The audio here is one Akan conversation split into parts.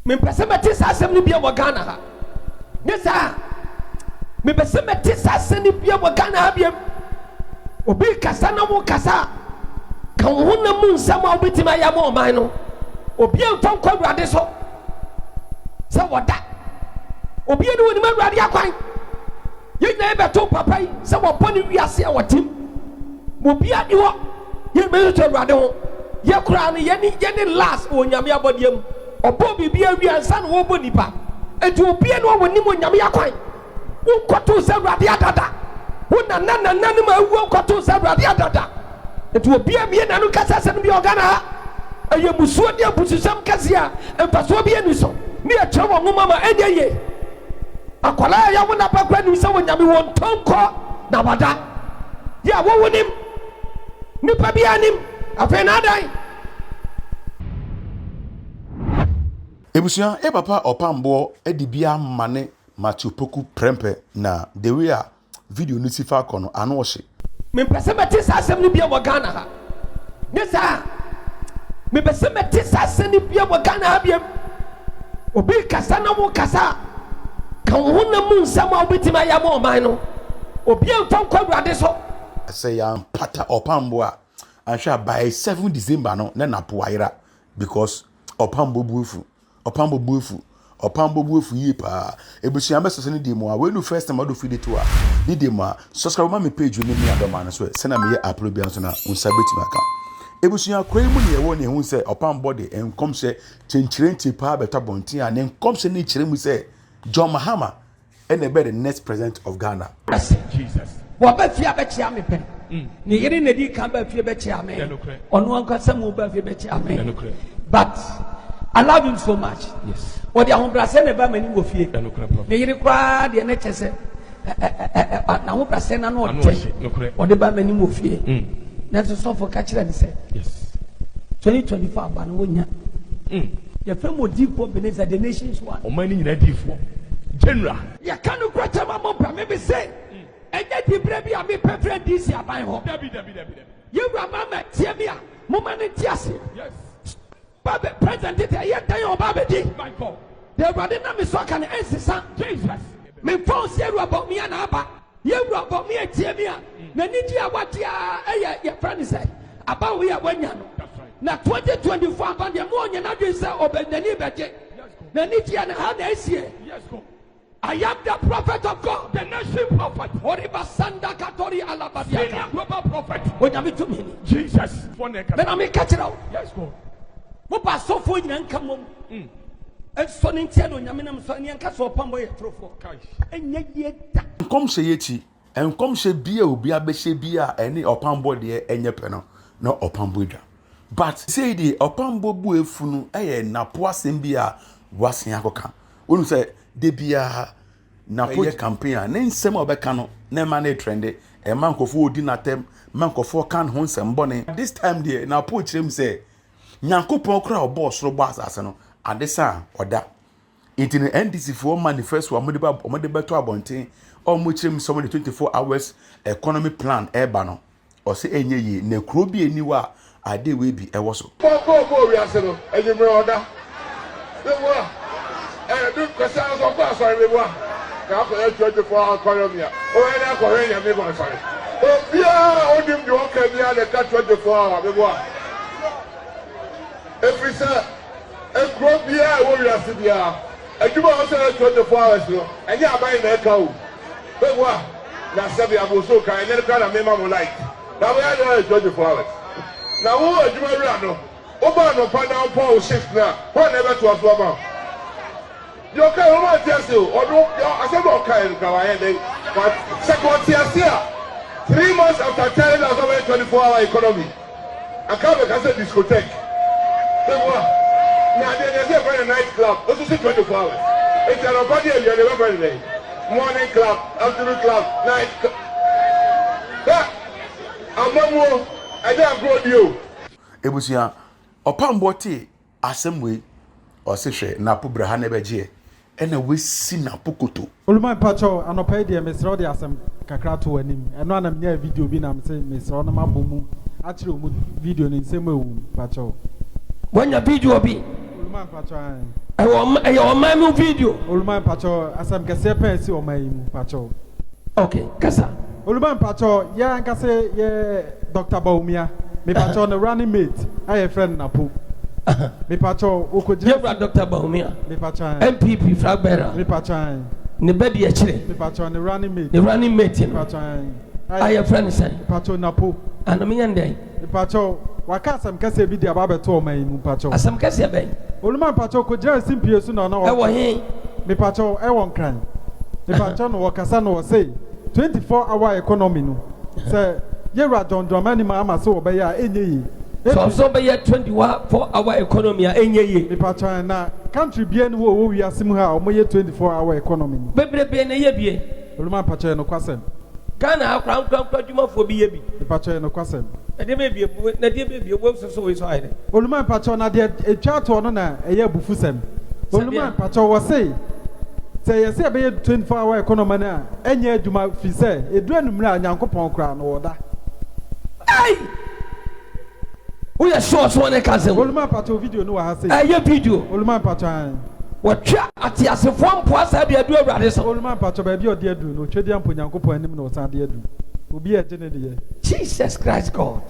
Me pesemete asem ni bia wo Ghana ha. Ne sa me pesemete asem ni bia wo Ghana ha bia. Obi kasa na wo kasa. Kan wo na mu nsam a obetima ya mo man no. Obi enfon kwa Awurade so. Se woda. Obi eni woni ma Awurade akwan. Ye na ebe to papa yi se wo boni wiase a wotim. Obi adi wo. Ye be to Awurade ho. Ye kura no ye ni last wo nyame abodiem. Obo bibi awi ansa no wo bonipa. Enti obi eni wo ni mo nyame akwan. Wo koto se Awurade adada. Wo na ni ma wo koto se Awurade adada. Enti obi amie na no kasa se no bi Ghana ha. Aye musuo dia bususam kase a empaso bi eni so. Ni a kire wo ngoma ma enye ye. Akwala ya wo na pakwa ni se wo nyame wo ntonko na wada. Ya wo wonim. Nipa bi anim. Afa na dai. Ebusia papa Opambour edibia mane Matthew Poku prempe na the way a video ni sifa kono ano ohye. Me pesemete asem ni bia wo Ghana ha. Ne sa me pesemete asem ni bia wo Ghana ha bia. Obi kasa na wo kasa. Kan wo na mu nsam a obetima ya mo man no. Obi enfon kwa Awurade so. Say ya pata Opambour ansha by 7 December no na NAPO ayira because Opambour buefu yi pa ebusia meso ne demo a we no first time I do feed it to her ni demo a subscribe ma me page ni mi adoma no so se na me ye upload bia so na unsa betima ka ebusia krai mu ne ye wo ne hu se Opambour de enkom se chenchirenti pa beta bontin a ne enkom se ne chire mu se John Mahama and be the next president of Ghana. Jesus wo ba fia be chia me pen ni yiri ne di kan ba fia be chia me ono anka samu ba fia be chia me but I love him so much. Yes. What the Hombrase never many go fear. May you require the NHS. Na Hombrase na no check. Or the Bamani move fear. That's a song for catcher and say. Yes. 2024 Banunya. Your film will deep up beneath the nation's one. Or many ready for General. You can't quit a mama, maybe say. And yet the baby I may prefer this year by home. You remember, Tiamia, Moment and Tiasi. Yes. President it here tell Babedi. My God. They were the name so can answer son. Jesus. Me phone say about me and Abba. You about me at Tiamia. Na niji what ya your friend said. About we are when you know. Na 2024 but the morning na do say obey the neighbor. Na niji and how they see. Yes, go. I am the prophet of God. The nation prophet. Oriba Sanda Katori Alabadia. Senior global prophet. When you to me. Jesus. Then I make catch it out. Yes, go. Mo pa so fo nyina nka mom so ne ntia no nyame nam so ne nka so Opambour ye trofo enya ye da Enkom hye yechi enkom hye bia obi abehye bia ene Opambour de enye pe no na Opambour dwa but say the Opambour buefu no eye NAPO asem bia wasen akoka onu say de bia NAPO ye campaign ne nsem obeka no na ma na trend e man kofo odi natem man kofo kan ho nsem bone this time the NAPO chirem say Nyankopon kra obo soro bo asase no adesa oda into the NDC for manifesto omode beto abonten omo chim some 24 hours economy plan eba no o se enye yi na kro bi eniwa ade we bi ewo so bo wi ase no ejimre oda we wa do kwesa so kwa sorry we wa ka ko 24 economy o we na ko re nya me bo sorry o bia odim de o ka bia de ka 24 hours we wa every sir a group here we are sitting here and you must say 24 hours no and you are buying a cow but what na sabi aboso kan and then na me ma mo like now we are 24 hours now who are you marry no oba no pa na po shift na what never to us about you okay o ma tell you odo I said okay ka wa here but second year 3 months after telling us about 24-hour economy I can't make us a discotheque. Now there's a night club. Also 24 hours. It's a body and you're never very morning club, afternoon club, night club. I'm not more. I don't grow you. Ebusia Opambour te asemwe o se hwe NAPO braha na beje e na we si NAPO koto Oluma pacho anopai de mesro de asem kakra to anim eno ana mnya video bi na me se mesro na mabomu akire omu video ni nsem ewu pacho when your video be Oluma pacho Your man video. Oluman pacho asam kese pensi o mai mu pacho. Okay, kasa. Oluman pacho ya nkase ye Dr. Baumia. Me pacho ne running mate. Aye friend NAPO. Me pacho okoje. You Dr. Baumia. Me pacho. MPP flag bearer. Me pacho. Ne bedi e chire. Me pacho ne running mate. The running mate. Me pacho. Aye friend say. Me pacho NAPO. Ano me yande. Me pacho waka asam kese bi dia ba beto o mai mu pacho. Asam kese ben. Oluman pacho kojira simpie su na na E wo hin. Me pacho e won kran. Me pacho no wakasa no say 24-hour economy no. Say yera John Dramani ma ama so obe ya enye yi. So be ya 24-hour economy a enye yi. Me pacho na country bia ni wo wi asim ha o moye 24-hour economy ni. Bebrebe na ye bie. Oluman pacho no kwasem. Ghana akra dwumafo bi ye bi. Me pacho no kwasem. Na de be wo so we so ayi. Oluman pacho na de etwa to no na eye bufusem. Oluman pacho wo say say you say be 24-hour economy na enye adwuma fi say edu anumra Nyankopon kra no woda. Ai! We are sure so na ka say. Oluman pacho video no wa ha say. Aye video. Oluman pacho Watwa ati asefo mpo asa de adu awurade so. Oluman pacho ba bi odi adu no twedi ampo Nyankopon anim na osan de adu. Obi e gene de ye. Jesus Christ God.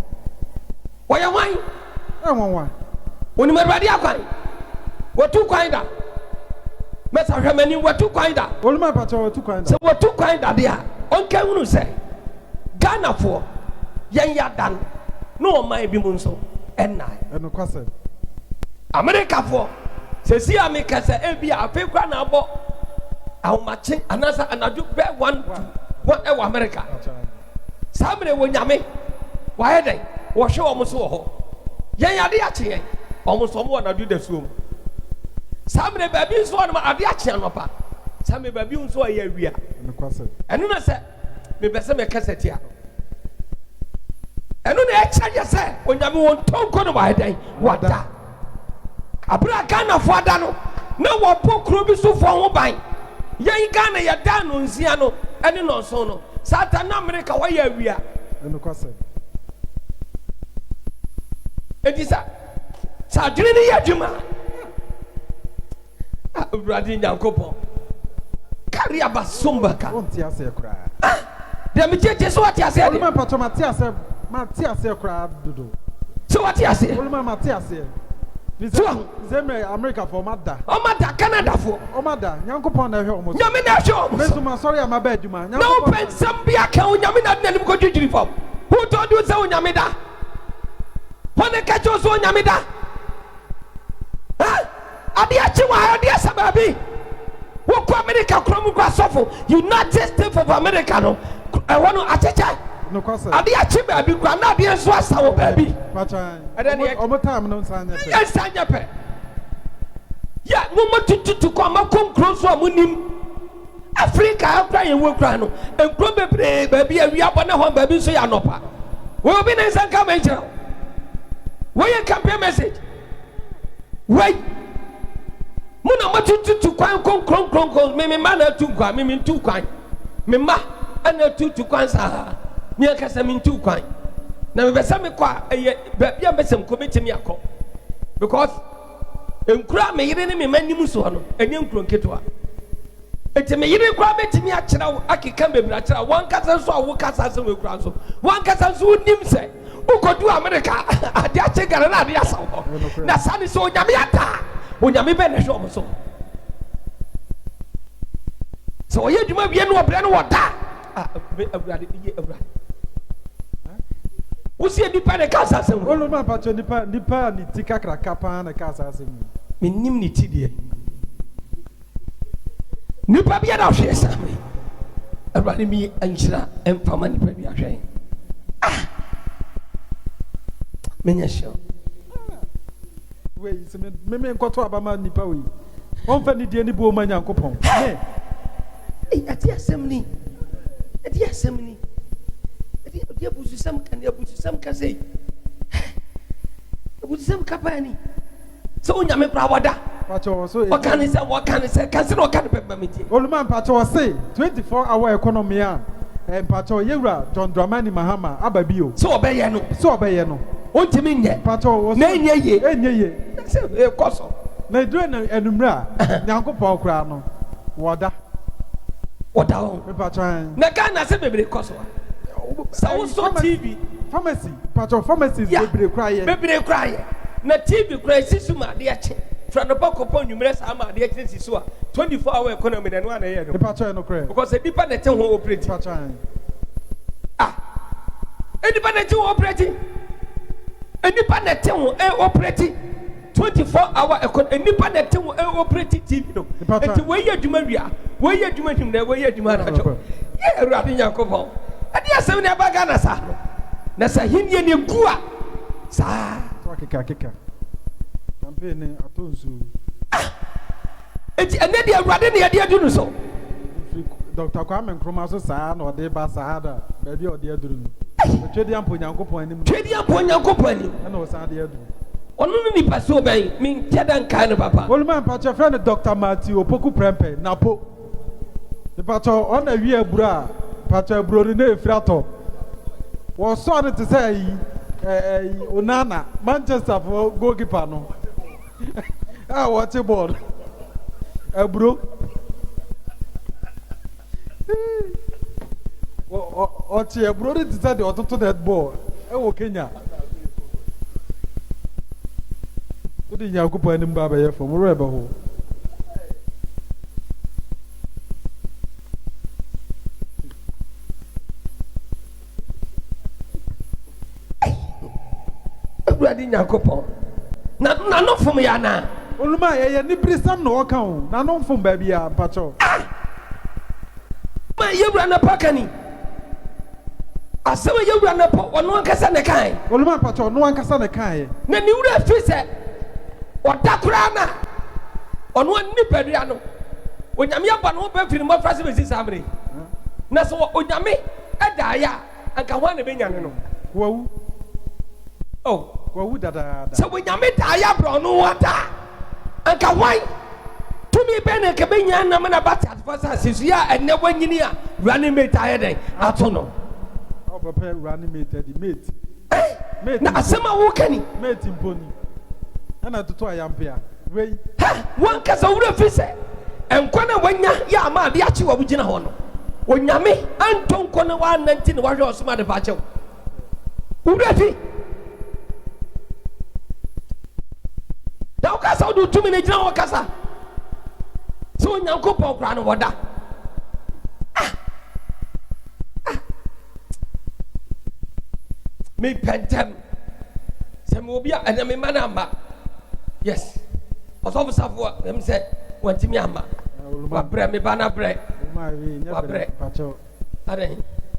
Why am I? Enwa. Oni merwade akwan. Watu kwan da. Mesa hwemani watu kwan da. Oluman pacho watu kwan da. Se watu kwan da dia. Onka hunu se. Ghana fo. Yen ya dan. No man bi mu nso. Enai. Eno kwase. America fo. Se si America se ebi afekwa na abo. Ahomache anasa anadu be one e America. Samre wo nyame. Wa hedan. Wo hwe omo so ho. Yen ya de ache yen. Omo so mo na do da suom. Samre baby nso on ma ade ache anopa. Samre baby nso aye awia. Eno kwase. Eno na se me bese me kaseti a. Eno na echa ye se onyame won tonko no wa hedan. Wada. Abra Ghana fo ada no na wo pokro bi so fo ho ban. Yen Ghana ya da no nsia no ene no so no. Satan America wa ya awia. Eno kwase. Edisa sadwene ne yadwuma Brother Nyankopon kari abasomba ka onti ase kra de me cheche so ati ase Oluman pacho ma ti ase kra dodo so ati ase Oluman ma ti ase Zemre America for Mada o Mada Canada for o Mada Nyankopon na hwe omo nyame na hwe omo meso ma sorry am ba adwuma no pensam bia ka nyame na nanim ko dwidwiri fam who told you say nyame da Pone kacho so nyame da. Ade achi wa ade sababi. Wo ko America krom kwa sofo United States of America no. E wono achecha. No kwase. Ade achi ba bi kwa na ade enso asa wo ba bi. Pacha. Omo time no nsanya pe. Yes anya pe. Ya mo tututu kwa makom kro so amunim. Africa akra ye wo kra no. Enkro bebre ba bi awia bɔ na ho ba bi so ya nopa. Wo bi na nsanka menjira. Why you campaign message? Why? Muna matutu kwan kon me ma na tu kwan me tu kwan. Me ma ana tu kwan sa. Me akasa me tu kwan. Na me besa me kwa ba bia besem ko betimi akọ. Because enkura me yire ne me manim so no. Enye nkuro nketoa. Eti me yire kwa betimi akira wo akika bebra akira wan kasa so awo kasa se we kura so. Wan kasa so nim se ukodu America ade ache gara na ade asawo na sani so onyame ata onyame be na hwe omo so so oye dwuma wie no obre no woda awurade die awurade usi edipa ne kasa asem Oluman pacho nipa ni tika kraka pa na kasa asem menim ni tidie nipa bia da hwe same awurade mi anhyira emfama nipa bia hwe Menya show. We se me nkoto abama nipa we. On fa ni die ni bo ma Nyankopon. Ne. Ati asem ni. Ati abusisam kan sei. Abusisam kapani. So onyame kra wada. Pacho so what can say kan se no kan pe meti. Oluman pacho say 24-hour economy a pacho yewra John Dramani Mahama ababio. So obeye no. No. Ontimi nye. Pacho na enye ye. Enye ye. Say e koso. na edure na enumra nyankopon kura no woda ho me patron na Ghana se bebre koso sa wo so TV pharmacy patron pharmacies bebre kura ye na TV kura sisuma de ache franopa kopon nwumre sa ma de ache sisu a 24-hour economy na no ana ye no me patron no kura because the people na te ho operate patron enipa na te ho operate enipa na te ho operate 24-hour economy enipa na te ho operate TV no enti we ye adwuma wia we ye adwuma him na we ye adwuma na cho ye Awurade Nyankopɔn ade asɛm ne abaga na sa no na sa hinie ne gu a sa keka campaign ne atonsu enti ene de Awurade ne yade adu no so Dr. Kwame Nkrumah so saa na ode ba saa da ba bi ode aduru no twedi ampo Nyankopɔn anim ana o saa de aduru ono no nipa so ben min keda nka ne papa Oluma mpacho friend Dr. Matthew Opoku Prempe NAPO mpacho ona wi abura mpacho aburo ni na efirato wo so ne te say yi Onana Manchester for goalkeeper no watch ball aburo ochi aburo ni te say the ototo net ball wo Kenya Odi Nyankopɔn anim ba ba ye fo mo reba ho Awurade Nyankopɔn na no fom ya na Oluma ye ni brisam no woka ho na no fom ba bia pacho ma ye wura na pakani asema ye wura na po ono ankasa ne kan Oluma pacho no ankasa ne kan na ni wura fi se otakura na ono nipadua no onyame aba no ba firi mo frase be sisamre na so onyame ada ya anka ho na be nyane no wawu wawu dada so onyame da ya bro no wada anka hwan tumi be na ke be nyane na na bata fasa sisu ya enne wanyini a running mate aye den ato no papa running mate di mate na asema wo kani mate imponi ana toto ayampia wei wan kasa wura fi se enkwa na wanya ya ama de achi wa bugina ho no onyame anton ko na wa nanti ne wa hwe osoma de ba chew wura fi da o kasa do tumi ne gina o kasa so Nyankopɔn kra no woda me pentem se me obi a ene me mana ma yes osofu safo em se wantimi ama wa bre me bana bre wa bre pacho ade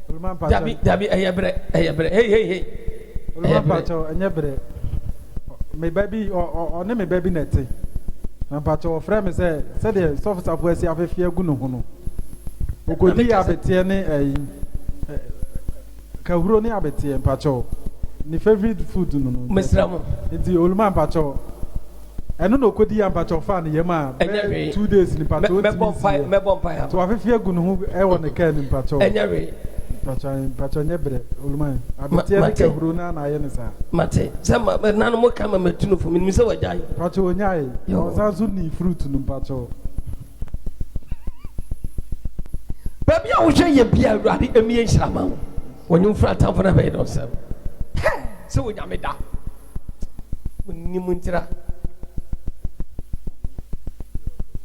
Oluma pacho dabi eye bre hey Oluma pacho enye bre me baby o ne me baby nete na pacho frɛ me se de sofu safo asi afefie agu no ho no okodi abetie ne kahuro ne abetie pacho ni favorite food no mesramo nti Oluma pacho eno no kodi ya mpacho fa ne yema 2 days ni pacho me bomb fire to afefie agu no ho e won ne kan ni mpacho enyewe pacho nyebre Oluma abetie ne kahuro na aye ne sa mate sama na no mo kama matunu fo mi se wajai pacho onyai o sa so ni fruit no pacho baby a wo hwe ye bia Awurade emie nhyirama wo wonyu fra tamfo na be don sem se wo nyame da ni muntira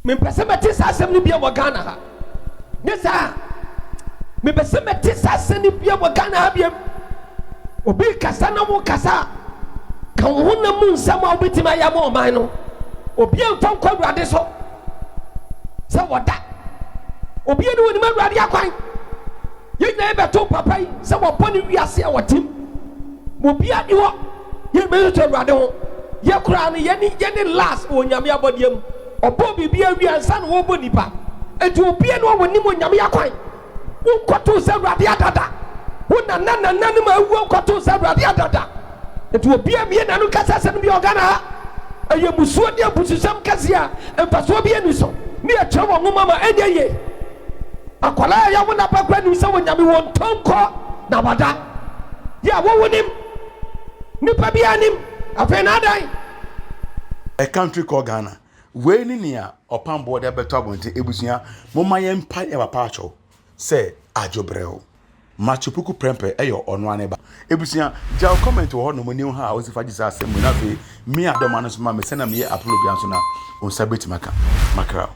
me pese mete sa asem ni bia wo Ghana ha ne sa me pese mete sa asem ni bia wo Ghana ha bia obi kasa na wo kasa kan ho na mu nsam a obitima ya mo man no obi enfon kwa Awurade so se woda obi ene woni ma Awurade akwan ye na ebe to papa yi se wo boni wiase a wotim obi adi ho ye me to Awurade ho ye kura no ye ni last onyame abodiam obo bibia wi ansa no wo boni pa enti obi ene wo ni onyame akwan wo koto se Awurade adada wo na ni ma wo koto se Awurade adada enti obi amie na no kasa se no bi Ghana ha aye musuo dia bususam kasia empaso bi enu so ni e chewo ngoma ma enye akwala ya wo na pakwa ni se wonyame won tonko na wada ya wo wonim ni pa bi anim afi na dai a country called Ghana we ni nia Opambour de beto abonte ebusua moma ye mpa e papa acho se ajobreo machupuku prempe eyo ono aneba ebusua ja comment wo no mani ha o sifa gisa asem na fe mi adoma no so ma me se na me upload bi anso na on sabet maka makra